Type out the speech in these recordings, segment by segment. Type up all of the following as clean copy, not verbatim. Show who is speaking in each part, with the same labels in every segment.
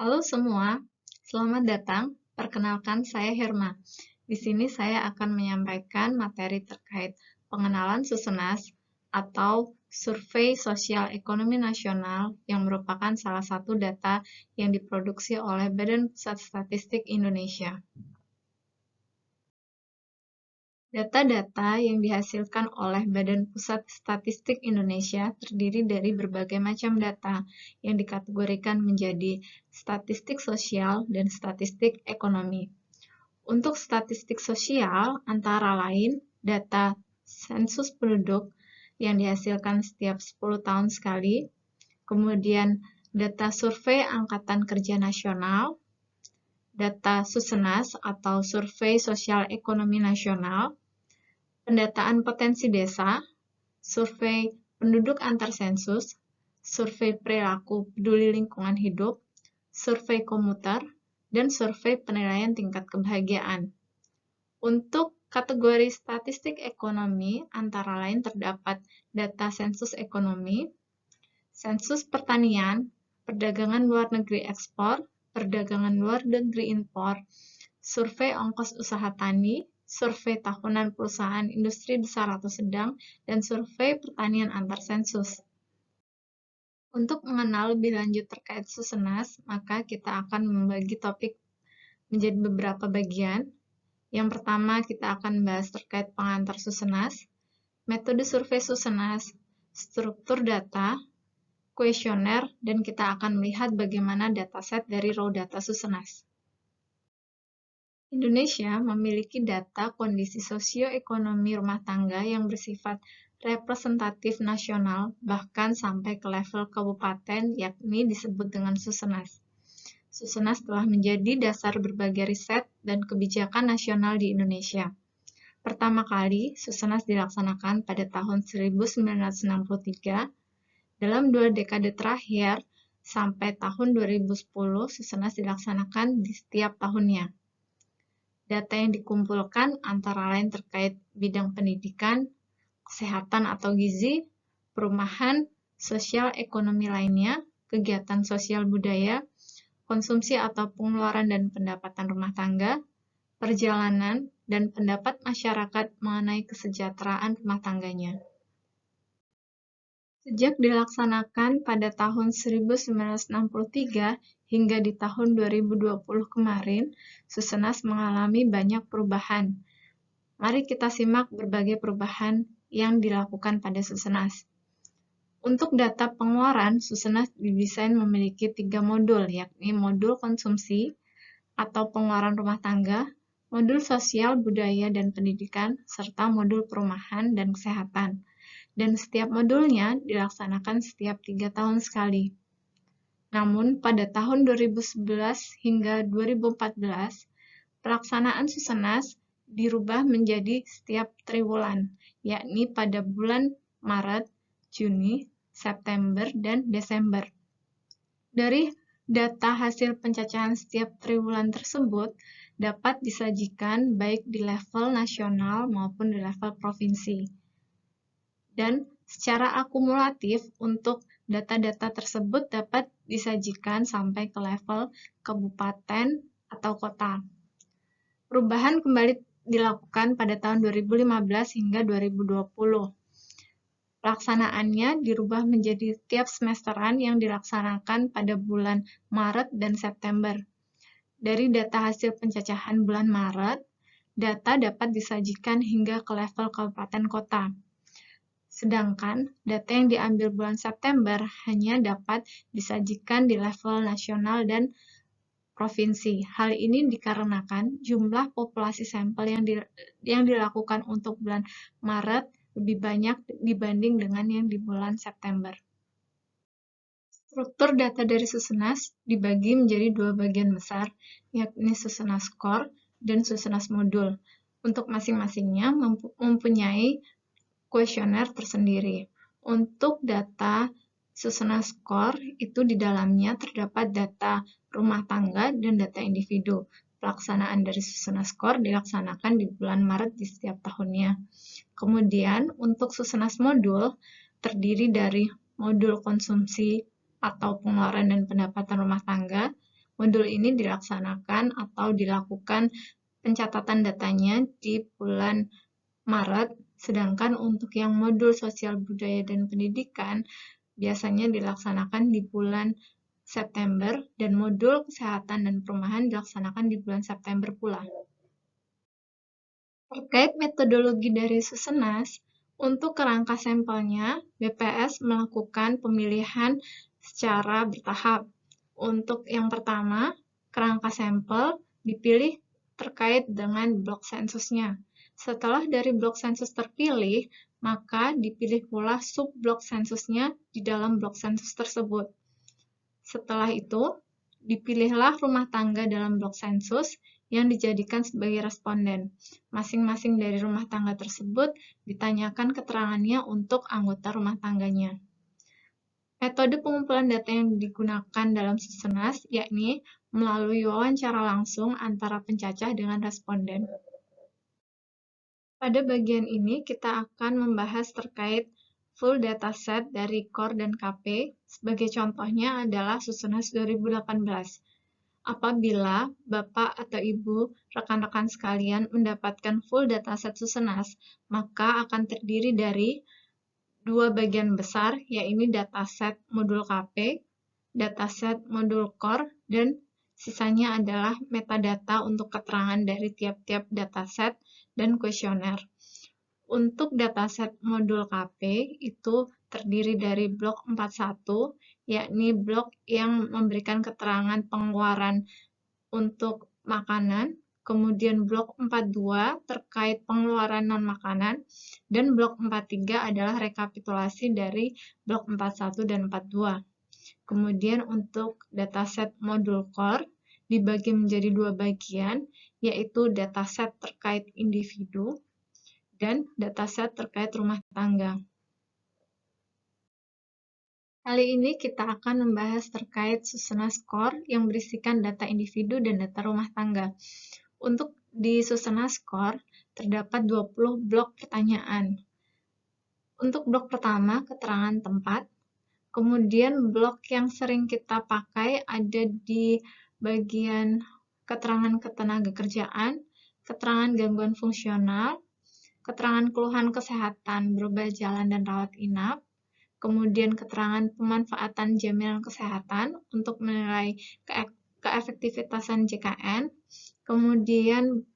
Speaker 1: Halo semua, selamat datang. Perkenalkan, saya Herma. Di sini saya akan menyampaikan materi terkait pengenalan Susenas atau Survei Sosial Ekonomi Nasional yang merupakan salah satu data yang diproduksi oleh Badan Pusat Statistik Indonesia. Data-data yang dihasilkan oleh Badan Pusat Statistik Indonesia terdiri dari berbagai macam data yang dikategorikan menjadi statistik sosial dan statistik ekonomi. Untuk statistik sosial, antara lain data sensus penduduk yang dihasilkan setiap 10 tahun sekali, kemudian data survei Angkatan Kerja Nasional, data Susenas atau Survei Sosial Ekonomi Nasional, pendataan potensi desa, survei penduduk antar sensus, survei perilaku peduli lingkungan hidup, survei komuter, dan survei penilaian tingkat kebahagiaan. Untuk kategori statistik ekonomi, antara lain terdapat data sensus ekonomi, sensus pertanian, perdagangan luar negeri ekspor, perdagangan luar negeri impor, survei ongkos usaha tani, survei tahunan perusahaan industri besar atau sedang, dan survei pertanian antar sensus. Untuk mengenal lebih lanjut terkait Susenas, maka kita akan membagi topik menjadi beberapa bagian. Yang pertama, kita akan membahas terkait pengantar Susenas, metode survei Susenas, struktur data, kuesioner, dan kita akan melihat bagaimana dataset dari raw data Susenas. Indonesia memiliki data kondisi sosioekonomi rumah tangga yang bersifat representatif nasional, bahkan sampai ke level kabupaten, yakni disebut dengan Susenas. Susenas telah menjadi dasar berbagai riset dan kebijakan nasional di Indonesia. Pertama kali, Susenas dilaksanakan pada tahun 1963. Dalam 2 dekade terakhir, sampai tahun 2010, Susenas dilaksanakan di setiap tahunnya. Data yang dikumpulkan antara lain terkait bidang pendidikan, kesehatan atau gizi, perumahan, sosial ekonomi lainnya, kegiatan sosial budaya, konsumsi atau pengeluaran dan pendapatan rumah tangga, perjalanan, dan pendapat masyarakat mengenai kesejahteraan rumah tangganya. Sejak dilaksanakan pada tahun 1963 hingga di tahun 2020 kemarin, Susenas mengalami banyak perubahan. Mari kita simak berbagai perubahan yang dilakukan pada Susenas. Untuk data pengeluaran, Susenas didesain memiliki 3 modul, yakni modul konsumsi atau pengeluaran rumah tangga, modul sosial, budaya, dan pendidikan, serta modul perumahan dan kesehatan. Dan setiap modulnya dilaksanakan setiap 3 tahun sekali. Namun, pada tahun 2011 hingga 2014, pelaksanaan Susenas dirubah menjadi setiap triwulan, yakni pada bulan Maret, Juni, September, dan Desember. Dari data hasil pencacahan setiap triwulan tersebut dapat disajikan baik di level nasional maupun di level provinsi. Dan secara akumulatif untuk data-data tersebut dapat disajikan sampai ke level kabupaten atau kota. Perubahan kembali dilakukan pada tahun 2015 hingga 2020. Pelaksanaannya dirubah menjadi tiap semesteran yang dilaksanakan pada bulan Maret dan September. Dari data hasil pencacahan bulan Maret, data dapat disajikan hingga ke level kabupaten kota. Sedangkan data yang diambil bulan September hanya dapat disajikan di level nasional dan provinsi. Hal ini dikarenakan jumlah populasi sampel yang dilakukan untuk bulan Maret lebih banyak dibanding dengan yang di bulan September. Struktur data dari Susenas dibagi menjadi 2 bagian besar, yakni Susenas Core dan Susenas Modul. Untuk masing-masingnya mempunyai kuesioner tersendiri. Untuk data Susenas Core, itu di dalamnya terdapat data rumah tangga dan data individu. Pelaksanaan dari Susenas Core dilaksanakan di bulan Maret di setiap tahunnya. Kemudian, untuk Susenas Modul, terdiri dari modul konsumsi atau pengeluaran dan pendapatan rumah tangga, modul ini dilaksanakan atau dilakukan pencatatan datanya di bulan Maret, sedangkan untuk yang modul sosial budaya dan pendidikan biasanya dilaksanakan di bulan September, dan modul kesehatan dan perumahan dilaksanakan di bulan September pula. Terkait metodologi dari Susenas, untuk kerangka sampelnya, BPS melakukan pemilihan secara bertahap. Untuk yang pertama, kerangka sampel dipilih terkait dengan blok sensusnya. Setelah dari blok sensus terpilih, maka dipilih pula sub-blok sensusnya di dalam blok sensus tersebut. Setelah itu, dipilihlah rumah tangga dalam blok sensus yang dijadikan sebagai responden. Masing-masing dari rumah tangga tersebut ditanyakan keterangannya untuk anggota rumah tangganya. Metode pengumpulan data yang digunakan dalam Susenas yakni melalui wawancara langsung antara pencacah dengan responden. Pada bagian ini kita akan membahas terkait full dataset dari KOR dan KP, sebagai contohnya adalah Susenas 2018. Apabila Bapak atau Ibu, rekan-rekan sekalian mendapatkan full dataset Susenas, maka akan terdiri dari dua bagian besar, yaitu dataset modul KP, dataset modul KOR, dan sisanya adalah metadata untuk keterangan dari tiap-tiap dataset dan kuesioner. Untuk dataset modul KP itu terdiri dari blok 41, yakni blok yang memberikan keterangan pengeluaran untuk makanan, kemudian blok 42 terkait pengeluaran non-makanan, dan blok 43 adalah rekapitulasi dari blok 41 dan 42. Kemudian untuk dataset modul KOR dibagi menjadi dua bagian, yaitu dataset terkait individu dan dataset terkait rumah tangga. Kali ini kita akan membahas terkait Susenas KOR yang berisikan data individu dan data rumah tangga. Untuk di Susenas KOR terdapat 20 blok pertanyaan. Untuk blok pertama, keterangan tempat. Kemudian blok yang sering kita pakai ada di bagian keterangan ketenagakerjaan, keterangan gangguan fungsional, keterangan keluhan kesehatan berubah jalan dan rawat inap, kemudian keterangan pemanfaatan jaminan kesehatan untuk menilai keefektivitasan JKN, kemudian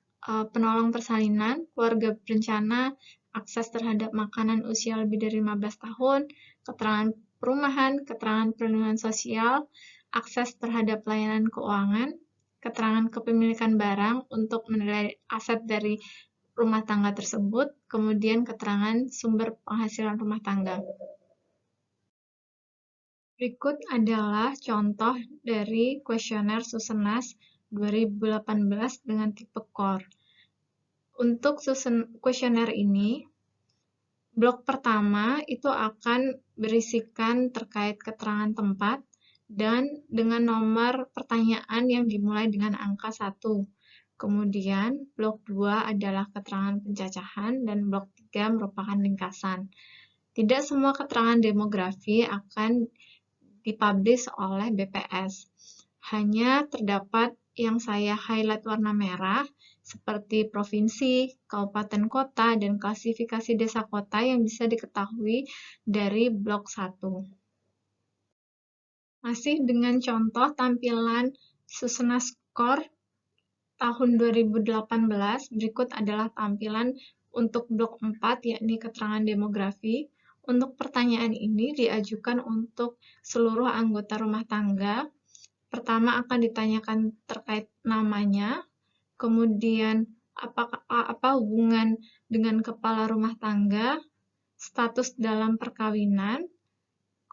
Speaker 1: penolong persalinan, keluarga berencana, akses terhadap makanan usia lebih dari 15 tahun, keterangan perumahan, keterangan perlindungan sosial, akses terhadap layanan keuangan, keterangan kepemilikan barang untuk menilai aset dari rumah tangga tersebut, kemudian keterangan sumber penghasilan rumah tangga. Berikut adalah contoh dari kuesioner Susenas 2018 dengan tipe KOR. Untuk kuesioner ini, blok pertama itu akan berisikan terkait keterangan tempat dan dengan nomor pertanyaan yang dimulai dengan angka 1. Kemudian, blok 2 adalah keterangan pencacahan dan blok 3 merupakan ringkasan. Tidak semua keterangan demografi akan dipublish oleh BPS. Hanya terdapat yang saya highlight warna merah, seperti provinsi, kabupaten kota, dan klasifikasi desa kota yang bisa diketahui dari blok 1. Masih dengan contoh tampilan Susenas KOR tahun 2018, berikut adalah tampilan untuk blok 4, yakni keterangan demografi. Untuk pertanyaan ini diajukan untuk seluruh anggota rumah tangga. Pertama akan ditanyakan terkait namanya, kemudian apa hubungan dengan kepala rumah tangga, status dalam perkawinan,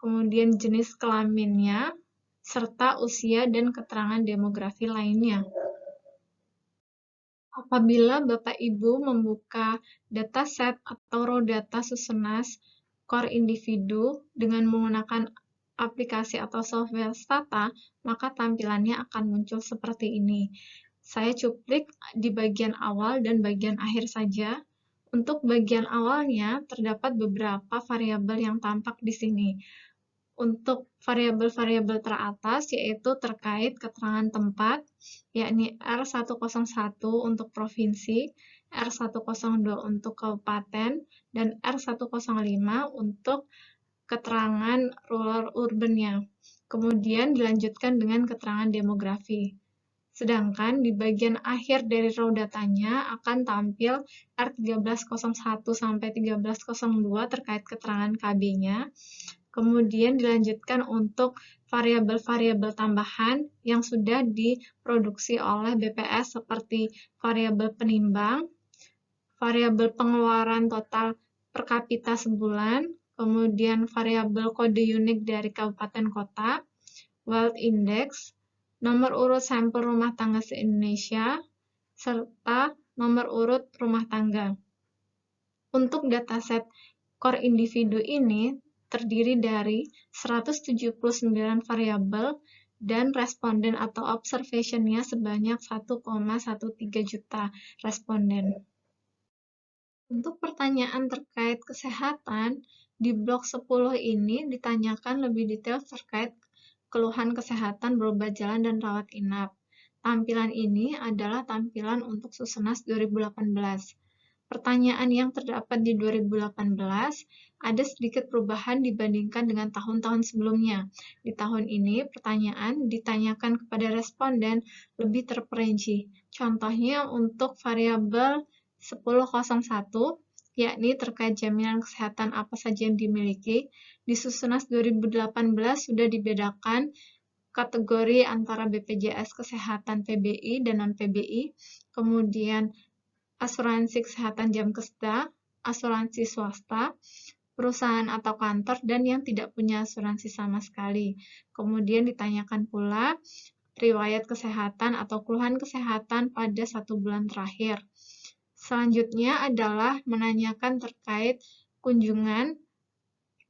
Speaker 1: kemudian jenis kelaminnya, serta usia dan keterangan demografi lainnya. Apabila Bapak Ibu membuka dataset atau raw data Susenas KOR individu dengan menggunakan aplikasi atau software Stata, maka tampilannya akan muncul seperti ini. Saya cuplik di bagian awal dan bagian akhir saja. Untuk bagian awalnya, terdapat beberapa variabel yang tampak di sini. Untuk variabel-variabel teratas yaitu terkait keterangan tempat, yakni R101 untuk provinsi, R102 untuk kabupaten, dan R105 untuk keterangan rural urbannya. Kemudian dilanjutkan dengan keterangan demografi. Sedangkan di bagian akhir dari raw datanya akan tampil R1301 sampai 1302 terkait keterangan KB-nya. Kemudian dilanjutkan untuk variabel-variabel tambahan yang sudah diproduksi oleh BPS seperti variabel penimbang, variabel pengeluaran total per kapita sebulan, kemudian variabel kode unik dari kabupaten kota, wealth index, nomor urut sampel rumah tangga se-Indonesia, serta nomor urut rumah tangga. Untuk dataset core individu ini terdiri dari 179 variabel dan responden atau observation-nya sebanyak 1,13 juta responden. Untuk pertanyaan terkait kesehatan, di blok 10 ini ditanyakan lebih detail terkait keluhan kesehatan berobat jalan dan rawat inap. Tampilan ini adalah tampilan untuk Susenas 2018. Pertanyaan yang terdapat di 2018 ada sedikit perubahan dibandingkan dengan tahun-tahun sebelumnya. Di tahun ini, pertanyaan ditanyakan kepada responden lebih terperinci. Contohnya untuk variabel 1001, yakni terkait jaminan kesehatan apa saja yang dimiliki, di Susenas 2018 sudah dibedakan kategori antara BPJS Kesehatan PBI dan non-PBI, kemudian asuransi kesehatan jam keseda, asuransi swasta, perusahaan atau kantor, dan yang tidak punya asuransi sama sekali. Kemudian ditanyakan pula riwayat kesehatan atau keluhan kesehatan pada 1 bulan terakhir. Selanjutnya adalah menanyakan terkait kunjungan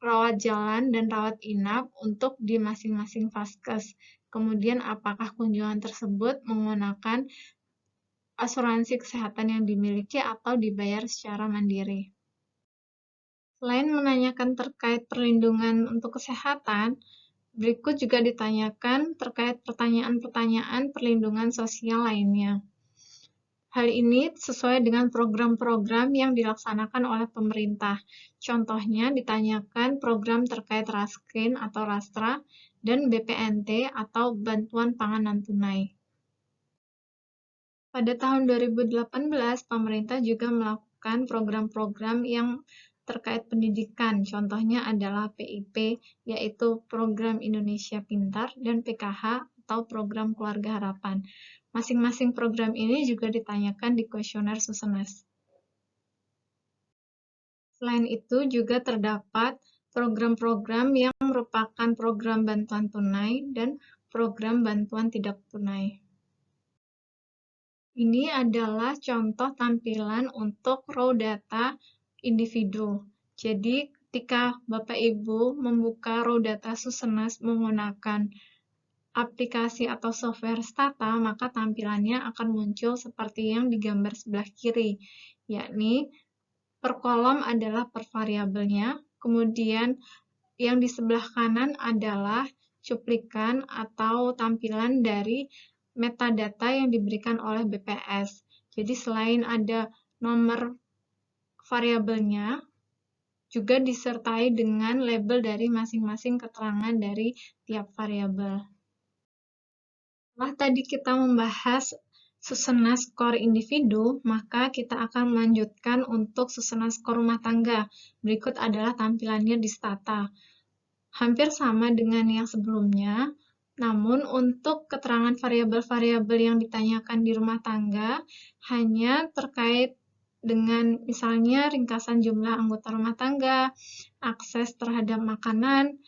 Speaker 1: rawat jalan dan rawat inap untuk di masing-masing vaskes. Kemudian apakah kunjungan tersebut menggunakan asuransi kesehatan yang dimiliki atau dibayar secara mandiri. Selain menanyakan terkait perlindungan untuk kesehatan, berikut juga ditanyakan terkait pertanyaan-pertanyaan perlindungan sosial lainnya. Hal ini sesuai dengan program-program yang dilaksanakan oleh pemerintah. Contohnya ditanyakan program terkait Raskin atau Rastra dan BPNT atau Bantuan Pangan Non-Tunai. Pada tahun 2018, pemerintah juga melakukan program-program yang terkait pendidikan. Contohnya adalah PIP, yaitu Program Indonesia Pintar, dan PKH, atau Program Keluarga Harapan. Masing-masing program ini juga ditanyakan di kuesioner Susenas. Selain itu, juga terdapat program-program yang merupakan program bantuan tunai dan program bantuan tidak tunai. Ini adalah contoh tampilan untuk raw data individu. Jadi, ketika Bapak Ibu membuka raw data Susenas menggunakan aplikasi atau software Stata, maka tampilannya akan muncul seperti yang digambar sebelah kiri, yakni per kolom adalah per variabelnya, kemudian yang di sebelah kanan adalah cuplikan atau tampilan dari metadata yang diberikan oleh BPS. Jadi selain ada nomor variabelnya, juga disertai dengan label dari masing-masing keterangan dari tiap variabel. Setelah tadi kita membahas Susenas Core Individu, maka kita akan melanjutkan untuk Susenas Core Rumah Tangga. Berikut adalah tampilannya di Stata. Hampir sama dengan yang sebelumnya, namun untuk keterangan variabel-variabel yang ditanyakan di rumah tangga hanya terkait dengan misalnya ringkasan jumlah anggota rumah tangga, akses terhadap makanan,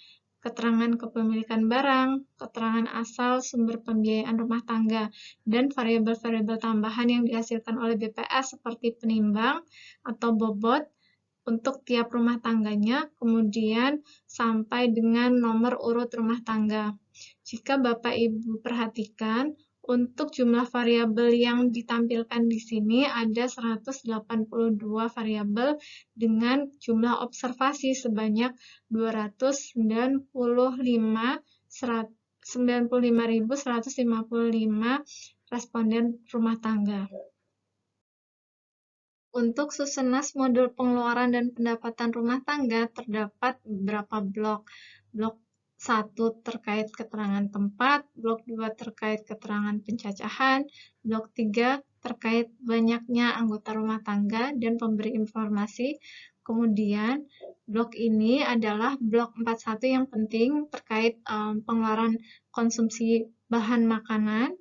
Speaker 1: keterangan kepemilikan barang, keterangan asal sumber pembiayaan rumah tangga, dan variabel-variabel tambahan yang dihasilkan oleh BPS seperti penimbang atau bobot untuk tiap rumah tangganya, kemudian sampai dengan nomor urut rumah tangga. Jika Bapak Ibu perhatikan, Untuk jumlah variabel yang ditampilkan di sini ada 182 variabel dengan jumlah observasi sebanyak 295.155 responden rumah tangga. Untuk susunan modul pengeluaran dan pendapatan rumah tangga terdapat beberapa blok. Blok 1 terkait keterangan tempat, blok 2 terkait keterangan pencacahan, blok 3 terkait banyaknya anggota rumah tangga dan pemberi informasi. Kemudian blok ini adalah blok 41 yang penting terkait pengeluaran konsumsi bahan makanan,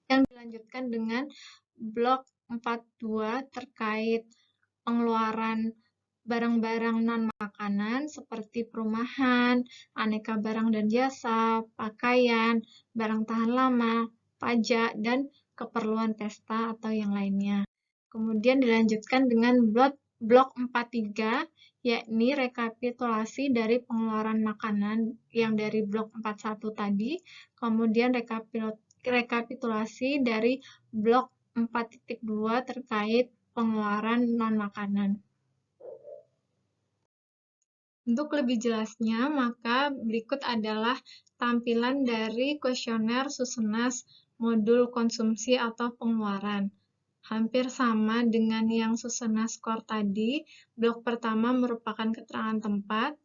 Speaker 1: yang dilanjutkan dengan blok 42 terkait pengeluaran barang-barang non-makanan seperti perumahan, aneka barang dan jasa, pakaian, barang tahan lama, pajak, dan keperluan pesta atau yang lainnya. Kemudian dilanjutkan dengan blok 43, yakni rekapitulasi dari pengeluaran makanan yang dari blok 41 tadi, kemudian rekapitulasi dari blok 4.2 terkait pengeluaran non-makanan. Untuk lebih jelasnya, maka berikut adalah tampilan dari kuesioner Susenas modul konsumsi atau pengeluaran. Hampir sama dengan yang Susenas skor tadi, blok pertama merupakan keterangan tempat,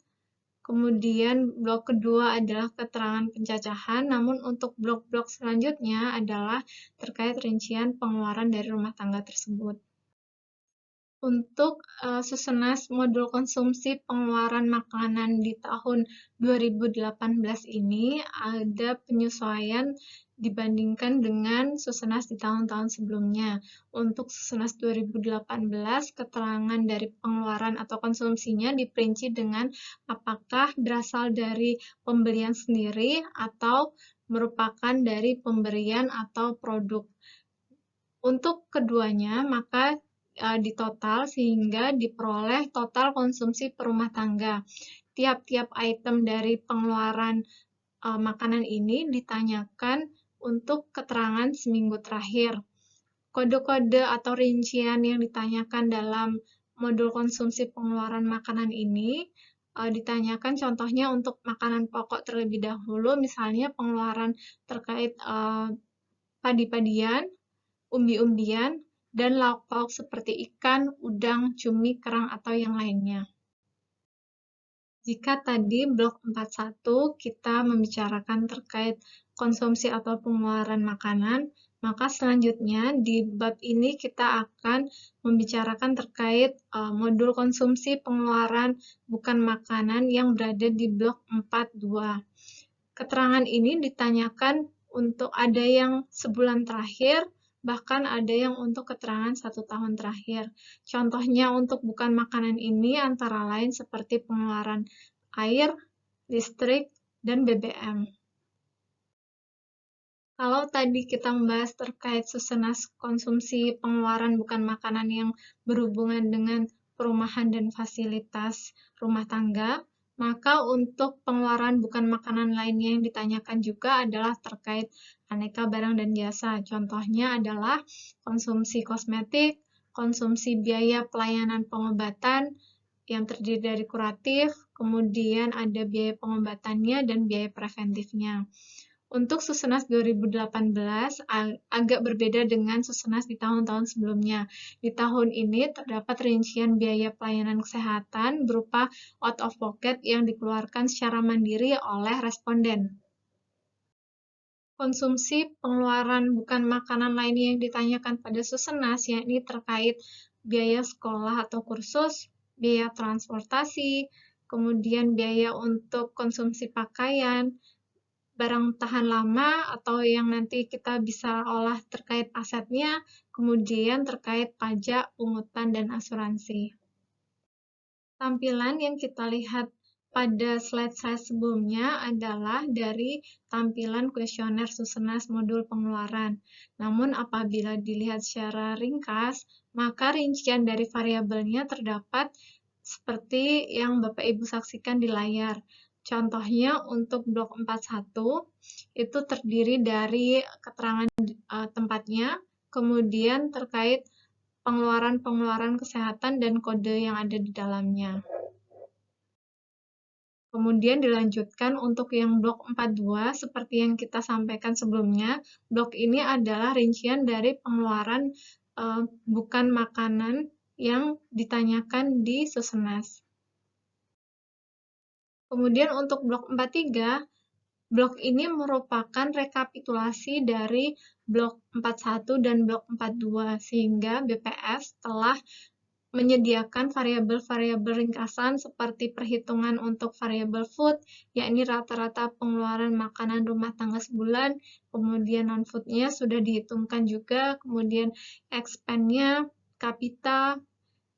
Speaker 1: kemudian blok kedua adalah keterangan pencacahan, namun untuk blok-blok selanjutnya adalah terkait rincian pengeluaran dari rumah tangga tersebut. Untuk Susenas modul konsumsi pengeluaran makanan di tahun 2018 ini ada penyesuaian dibandingkan dengan Susenas di tahun-tahun sebelumnya. Untuk Susenas 2018, keterangan dari pengeluaran atau konsumsinya diperinci dengan apakah berasal dari pembelian sendiri atau merupakan dari pemberian atau produk. Untuk keduanya, maka ditotal sehingga diperoleh total konsumsi per rumah tangga. Tiap-tiap item dari pengeluaran makanan ini ditanyakan untuk keterangan seminggu terakhir. Kode-kode atau rincian yang ditanyakan dalam modul konsumsi pengeluaran makanan ini ditanyakan contohnya untuk makanan pokok terlebih dahulu, misalnya pengeluaran terkait padi-padian, umbi-umbian, dan lauk pauk seperti ikan, udang, cumi, kerang, atau yang lainnya. Jika tadi blok 41 kita membicarakan terkait konsumsi atau pengeluaran makanan, maka selanjutnya di bab ini kita akan membicarakan terkait modul konsumsi pengeluaran bukan makanan yang berada di blok 42. Keterangan ini ditanyakan untuk ada yang sebulan terakhir, bahkan ada yang untuk keterangan 1 tahun terakhir. Contohnya untuk bukan makanan ini antara lain seperti pengeluaran air, listrik, dan BBM. Kalau tadi kita membahas terkait Susenas konsumsi pengeluaran bukan makanan yang berhubungan dengan perumahan dan fasilitas rumah tangga, maka untuk pengeluaran bukan makanan lainnya yang ditanyakan juga adalah terkait aneka barang dan jasa. Contohnya adalah konsumsi kosmetik, konsumsi biaya pelayanan pengobatan yang terdiri dari kuratif, kemudian ada biaya pengobatannya dan biaya preventifnya. Untuk Susenas 2018 agak berbeda dengan Susenas di tahun-tahun sebelumnya. Di tahun ini terdapat rincian biaya pelayanan kesehatan berupa out of pocket yang dikeluarkan secara mandiri oleh responden. Konsumsi pengeluaran bukan makanan lainnya yang ditanyakan pada Susenas, yakni terkait biaya sekolah atau kursus, biaya transportasi, kemudian biaya untuk konsumsi pakaian, barang tahan lama atau yang nanti kita bisa olah terkait asetnya, kemudian terkait pajak, pungutan, dan asuransi. Tampilan yang kita lihat pada slide saya sebelumnya adalah dari tampilan kuesioner Susenas modul pengeluaran. Namun apabila dilihat secara ringkas, maka rincian dari variabelnya terdapat seperti yang Bapak Ibu saksikan di layar. Contohnya untuk blok 41 itu terdiri dari keterangan tempatnya, kemudian terkait pengeluaran-pengeluaran kesehatan dan kode yang ada di dalamnya. Kemudian dilanjutkan untuk yang blok 42, seperti yang kita sampaikan sebelumnya, blok ini adalah rincian dari pengeluaran bukan makanan yang ditanyakan di Susenas. Kemudian untuk blok 43, blok ini merupakan rekapitulasi dari blok 41 dan blok 42, sehingga BPS telah menyediakan variabel-variabel ringkasan seperti perhitungan untuk variabel food, yakni rata-rata pengeluaran makanan rumah tangga sebulan, kemudian non-foodnya sudah dihitungkan juga, kemudian expense-nya, kapita,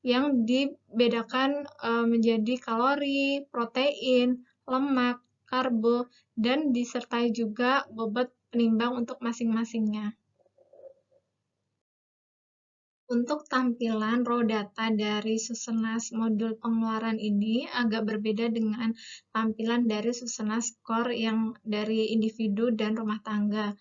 Speaker 1: yang dibedakan menjadi kalori, protein, lemak, karbo, dan disertai juga bobot penimbang untuk masing-masingnya. Untuk tampilan raw data dari Susenas modul pengeluaran ini agak berbeda dengan tampilan dari Susenas core yang dari individu dan rumah tangga.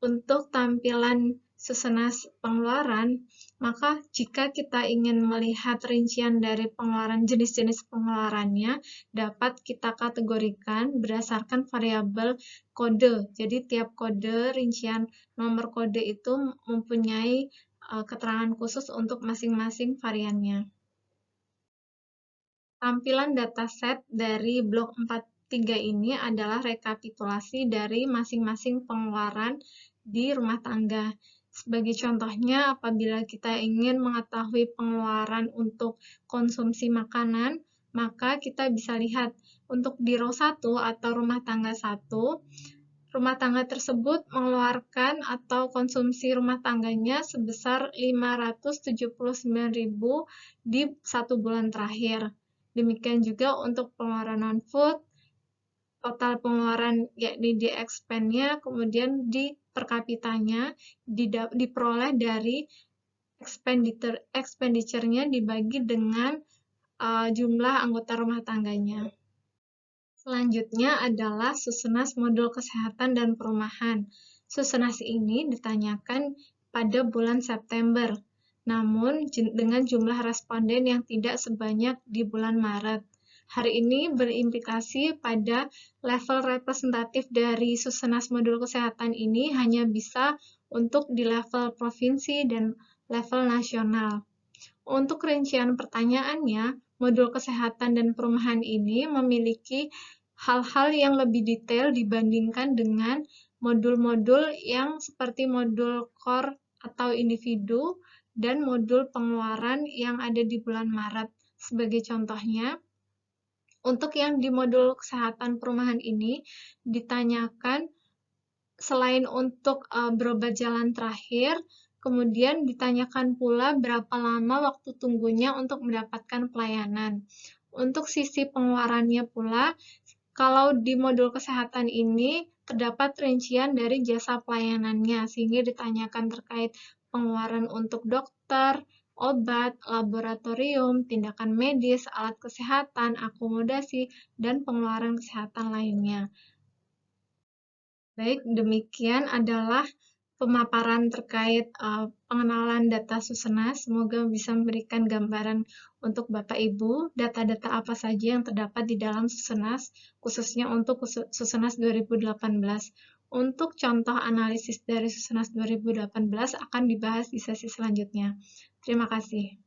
Speaker 1: Untuk tampilan Susenas pengeluaran, maka jika kita ingin melihat rincian dari pengeluaran jenis-jenis pengeluarannya, dapat kita kategorikan berdasarkan variabel kode. Jadi tiap kode, rincian nomor kode itu mempunyai keterangan khusus untuk masing-masing variannya. Tampilan dataset dari blok 43 ini adalah rekapitulasi dari masing-masing pengeluaran di rumah tangga. Sebagai contohnya, apabila kita ingin mengetahui pengeluaran untuk konsumsi makanan, maka kita bisa lihat untuk di row 1 atau rumah tangga 1, rumah tangga tersebut mengeluarkan atau konsumsi rumah tangganya sebesar 579.000 di 1 bulan terakhir. Demikian juga untuk pengeluaran non-food, total pengeluaran yakni di expense-nya, kemudian di per kapitanya diperoleh dari expenditure-nya dibagi dengan jumlah anggota rumah tangganya. Selanjutnya adalah Susenas modul kesehatan dan perumahan. Susenas ini ditanyakan pada bulan September, namun dengan jumlah responden yang tidak sebanyak di bulan Maret. Hal ini berimplikasi pada level representatif dari Susenas modul kesehatan ini hanya bisa untuk di level provinsi dan level nasional. Untuk rincian pertanyaannya, modul kesehatan dan perumahan ini memiliki hal-hal yang lebih detail dibandingkan dengan modul-modul yang seperti modul core atau individu dan modul pengeluaran yang ada di bulan Maret. Sebagai contohnya, untuk yang di modul kesehatan perumahan ini ditanyakan selain untuk berobat jalan terakhir, kemudian ditanyakan pula berapa lama waktu tunggunya untuk mendapatkan pelayanan. Untuk sisi pengeluarannya pula, kalau di modul kesehatan ini terdapat rincian dari jasa pelayanannya, sehingga ditanyakan terkait pengeluaran untuk dokter, obat, laboratorium, tindakan medis, alat kesehatan, akomodasi, dan pengeluaran kesehatan lainnya. Baik, demikian adalah pemaparan terkait pengenalan data Susenas. Semoga bisa memberikan gambaran untuk Bapak Ibu, data-data apa saja yang terdapat di dalam Susenas, khususnya untuk Susenas 2018. Untuk contoh analisis dari Susenas 2018 akan dibahas di sesi selanjutnya. Terima kasih.